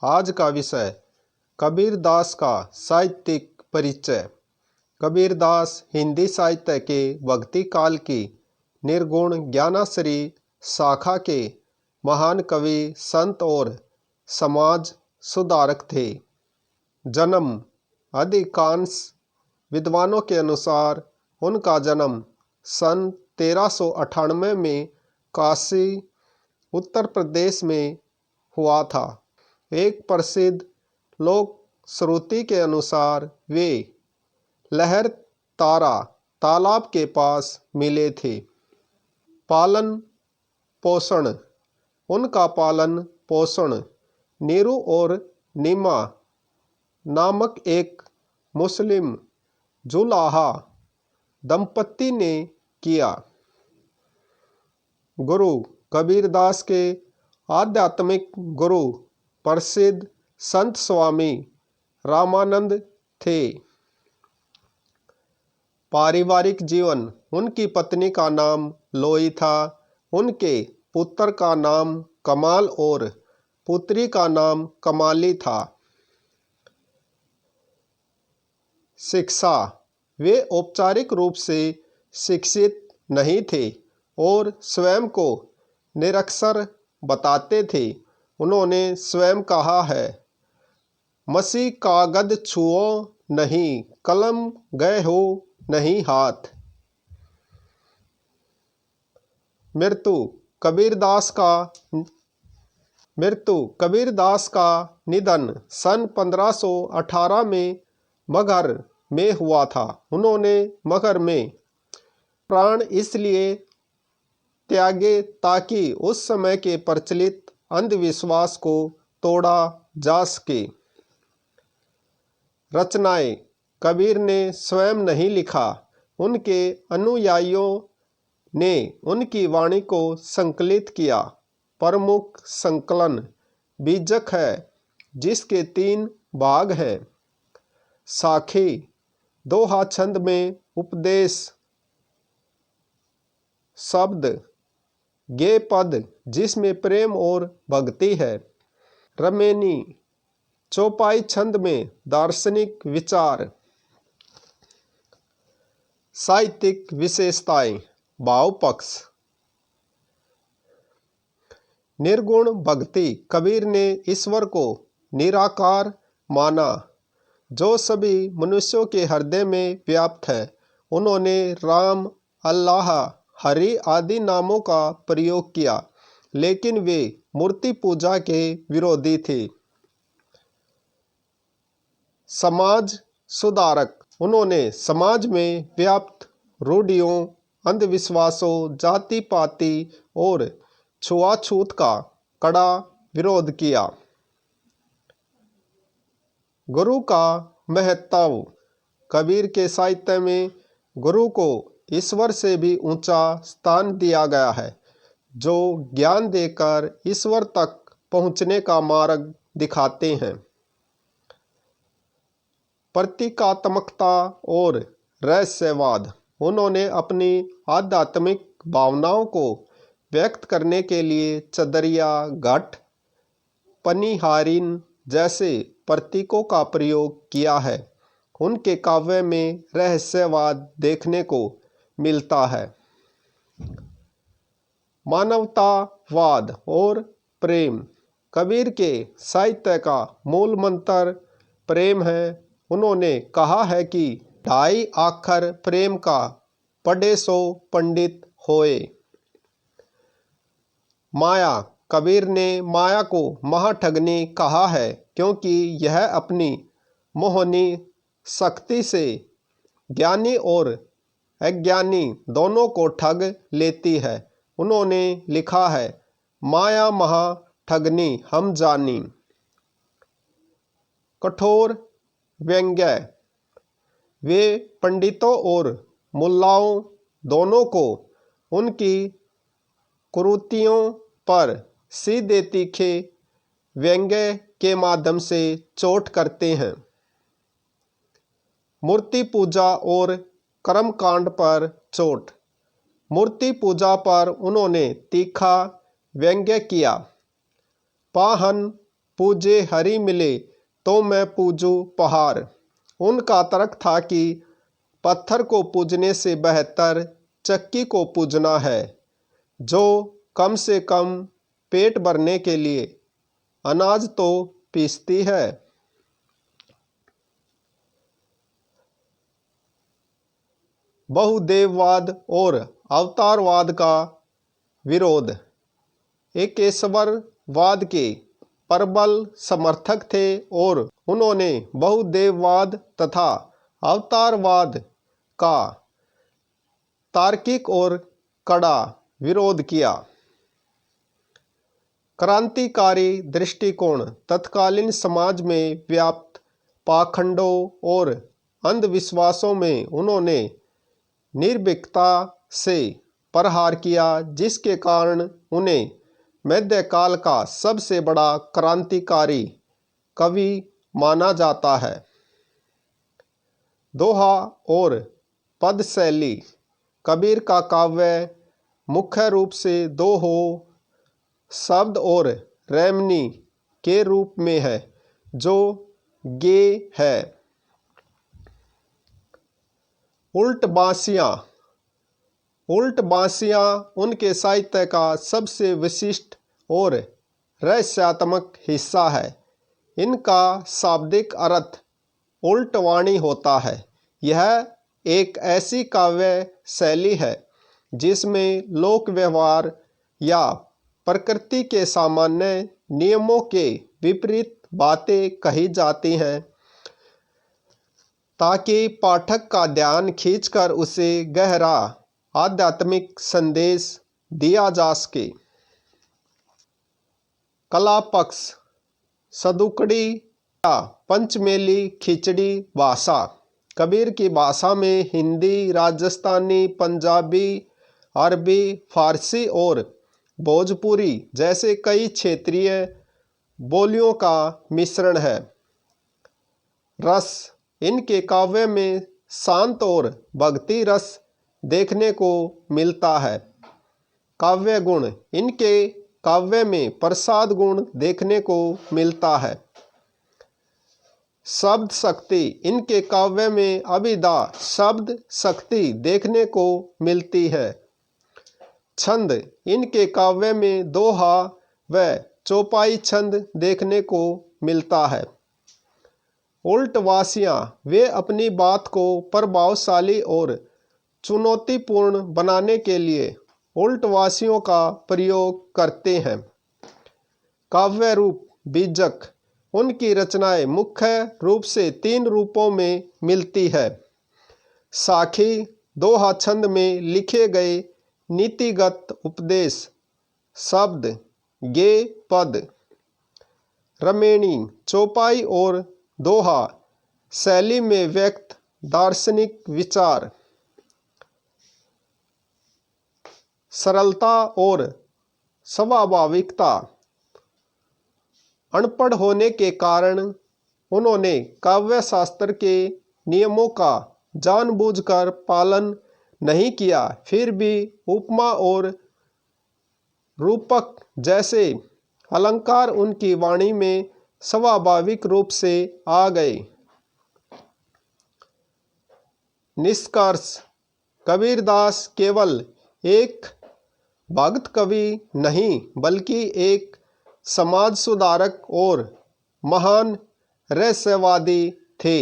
आज का विषय कबीरदास का साहित्यिक परिचय। कबीरदास हिंदी साहित्य के भक्ति काल की निर्गुण ज्ञानाश्री शाखा के महान कवि, संत और समाज सुधारक थे। जन्म अधिकांश विद्वानों के अनुसार उनका जन्म सन 1398 में काशी, उत्तर प्रदेश में हुआ था। एक प्रसिद्ध लोक श्रुति के अनुसार वे लहर तारा तालाब के पास मिले थे। पालन पोषण उनका पालन पोषण नीरू और नीमा नामक एक मुस्लिम जुलाहा दंपति ने किया। गुरु कबीरदास के आध्यात्मिक गुरु प्रसिद्ध संत स्वामी रामानंद थे। पारिवारिक जीवन उनकी पत्नी का नाम लोई था। उनके पुत्र का नाम कमाल और पुत्री का नाम कमाली था। शिक्षा वे औपचारिक रूप से शिक्षित नहीं थे और स्वयं को निरक्षर बताते थे। उन्होंने स्वयं कहा है, मसी कागद छुओ नहीं, कलम गए हो नहीं हाथ। मृत्यु कबीरदास का निधन सन 1518 में मगहर में हुआ था। उन्होंने मगहर में प्राण इसलिए त्यागे ताकि उस समय के प्रचलित अंधविश्वास को तोड़ा जा सके। रचनाएं कबीर ने स्वयं नहीं लिखा, उनके अनुयायियों ने उनकी वाणी को संकलित किया। प्रमुख संकलन बीजक है, जिसके 3 भाग हैं। साखी दोहा छंद में उपदेश शब्द, गे पद जिसमें प्रेम और भक्ति है। रमेनी चौपाई छंद में दार्शनिक विचार। साहित्यिक विशेषताएं। भाव पक्ष। निर्गुण भक्ति कबीर ने ईश्वर को निराकार माना, जो सभी मनुष्यों के हृदय में व्याप्त है। उन्होंने राम, अल्लाह, हरि आदि नामों का प्रयोग किया, लेकिन वे मूर्ति पूजा के विरोधी थे। समाज सुधारक उन्होंने समाज में व्याप्त रूढ़ियों, अंधविश्वासों, जाति पाति और छुआछूत का कड़ा विरोध किया। गुरु का महत्व कबीर के साहित्य में गुरु को ईश्वर से भी ऊंचा स्थान दिया गया है, जो ज्ञान देकर ईश्वर तक पहुंचने का मार्ग दिखाते हैं। प्रतीकात्मकता और रहस्यवाद उन्होंने अपनी आध्यात्मिक भावनाओं को व्यक्त करने के लिए चदरिया, घट, पनिहारिन जैसे प्रतीकों का प्रयोग किया है। उनके काव्य में रहस्यवाद देखने को मिलता है। मानवतावाद और प्रेम कबीर के साहित्य का मूल मंत्र प्रेम है। उन्होंने कहा है कि 2.5 अक्षर प्रेम का पढ़े सो पंडित होए। माया कबीर ने माया को महाठगनी कहा है, क्योंकि यह अपनी मोहनी शक्ति से ज्ञानी और अज्ञानी दोनों को ठग लेती है। उन्होंने लिखा है, माया महा ठगनी हम जानी। कठोर व्यंग्य वे पंडितों और मुल्लाओं दोनों को उनकी कुरीतियों पर सीधे तीखे व्यंग्य के माध्यम से चोट करते हैं। मूर्ति पूजा और कर्मकांड पर चोट। मूर्ति पूजा पर उन्होंने तीखा व्यंग्य किया। पाहन पूजे हरि मिले तो मैं पूजूं पहाड़। उनका तर्क था कि पत्थर को पूजने से बेहतर चक्की को पूजना है, जो कम से कम पेट भरने के लिए अनाज तो पीसती है। बहुदेववाद और अवतारवाद का विरोध। एकेश्वरवाद के प्रबल समर्थक थे और उन्होंने बहुदेववाद तथा अवतारवाद का तार्किक और कड़ा विरोध किया। क्रांतिकारी दृष्टिकोण। तत्कालीन समाज में व्याप्त पाखंडों और अंधविश्वासों में उन्होंने निर्भीकता से प्रहार किया, जिसके कारण उन्हें मध्यकाल का सबसे बड़ा क्रांतिकारी कवि माना जाता है। दोहा और पद शैली। कबीर का काव्य मुख्य रूप से दोहो शब्द और रैमनी के रूप में है, जो गेय है। उल्ट बांसियाँ। उल्ट बांसियाँ उनके साहित्य का सबसे विशिष्ट और रहस्यात्मक हिस्सा है। इनका शाब्दिक अर्थ उल्ट वाणी होता है। यह एक ऐसी काव्य शैली है जिसमें लोक व्यवहार या प्रकृति के सामान्य नियमों के विपरीत बातें कही जाती हैं, ताकि पाठक का ध्यान खींचकर उसे गहरा आध्यात्मिक संदेश दिया जा सके। कला पक्ष। सदुकड़ी या पंचमेली खिचड़ी भाषा। कबीर की भाषा में हिंदी, राजस्थानी, पंजाबी, अरबी, फारसी और भोजपुरी जैसे कई क्षेत्रीय बोलियों का मिश्रण है। रस। इनके काव्य में शांत और भक्ति रस देखने को मिलता है। काव्य गुण। इनके काव्य में प्रसाद गुण देखने को मिलता है। शब्द शक्ति। इनके काव्य में अभिधा शब्द शक्ति देखने को मिलती है। छंद। इनके काव्य में दोहा व चौपाई छंद देखने को मिलता है। उल्टवासियाँ। वे अपनी बात को प्रभावशाली और चुनौतीपूर्ण बनाने के लिए उल्टवासियों का प्रयोग करते हैं। काव्य रूप। बीजक। उनकी रचनाएं मुख्य रूप से 3 रूपों में मिलती है। साखी। दोहा छंद में लिखे गए नीतिगत उपदेश शब्द गेय पद। रमेणी। चौपाई और दोहा शैली में व्यक्त दार्शनिक विचार। सरलता और स्वाभाविकता। अनपढ़ होने के कारण उन्होंने काव्य शास्त्र के नियमों का जानबूझकर पालन नहीं किया, फिर भी उपमा और रूपक जैसे अलंकार उनकी वाणी में स्वाभाविक रूप से आ गए। निष्कर्ष। कबीरदास केवल एक भक्त कवि नहीं, बल्कि एक समाज सुधारक और महान रहस्यवादी थे।